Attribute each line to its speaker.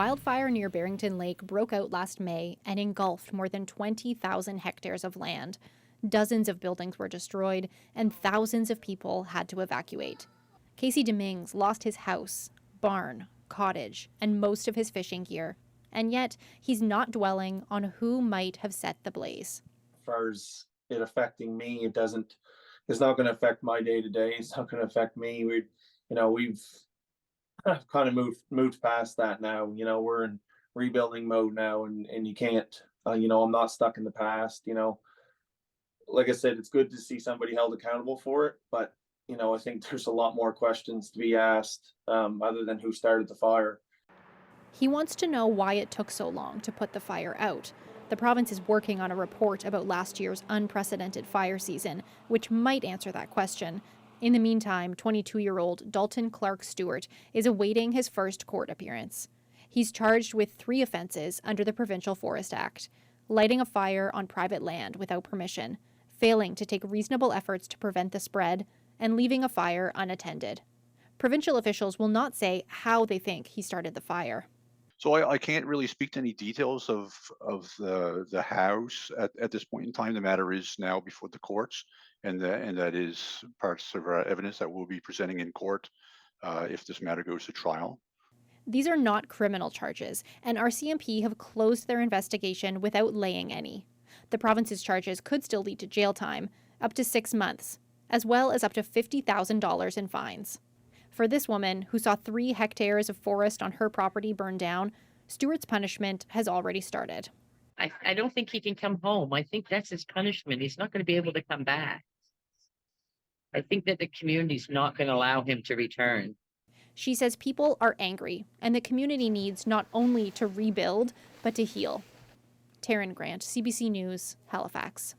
Speaker 1: Wildfire near Barrington Lake broke out last May and engulfed more than 20,000 hectares of land. Dozens of buildings were destroyed, and thousands of people had to evacuate. Casey Dominguez lost his house, barn, cottage, and most of his fishing gear. And yet, he's not dwelling on who might have set the blaze.
Speaker 2: As far as it affecting me, it's not going to affect my day to day. It's not going to affect me. We've kind of moved past that now. We're in rebuilding mode now, and you can't. I'm not stuck in the past. Like I said, it's good to see somebody held accountable for it, but I think there's a lot more questions to be asked, other than who started the fire.
Speaker 1: He wants to know why it took so long to put the fire out. The province is working on a report about last year's unprecedented fire season, which might answer that question. In the meantime, 22-year-old Dalton Clark Stewart is awaiting his first court appearance. He's charged with 3 offenses under the Provincial Forest Act: lighting a fire on private land without permission, failing to take reasonable efforts to prevent the spread, and leaving a fire unattended. Provincial officials will not say how they think he started the fire.
Speaker 3: So I can't really speak to any details of the house at this point in time. The matter is now before the courts, and that is parts of our evidence that we'll be presenting in court if this matter goes to trial.
Speaker 1: These are not criminal charges, and RCMP have closed their investigation without laying any. The province's charges could still lead to jail time, up to 6 months, as well as up to $50,000 in fines. For this woman, who saw 3 hectares of forest on her property burn down, Stewart's punishment has already started.
Speaker 4: I don't think he can come home. I think that's his punishment. He's not going to be able to come back. I think that the community's not going to allow him to return.
Speaker 1: She says people are angry, and the community needs not only to rebuild, but to heal. Taryn Grant, CBC News, Halifax.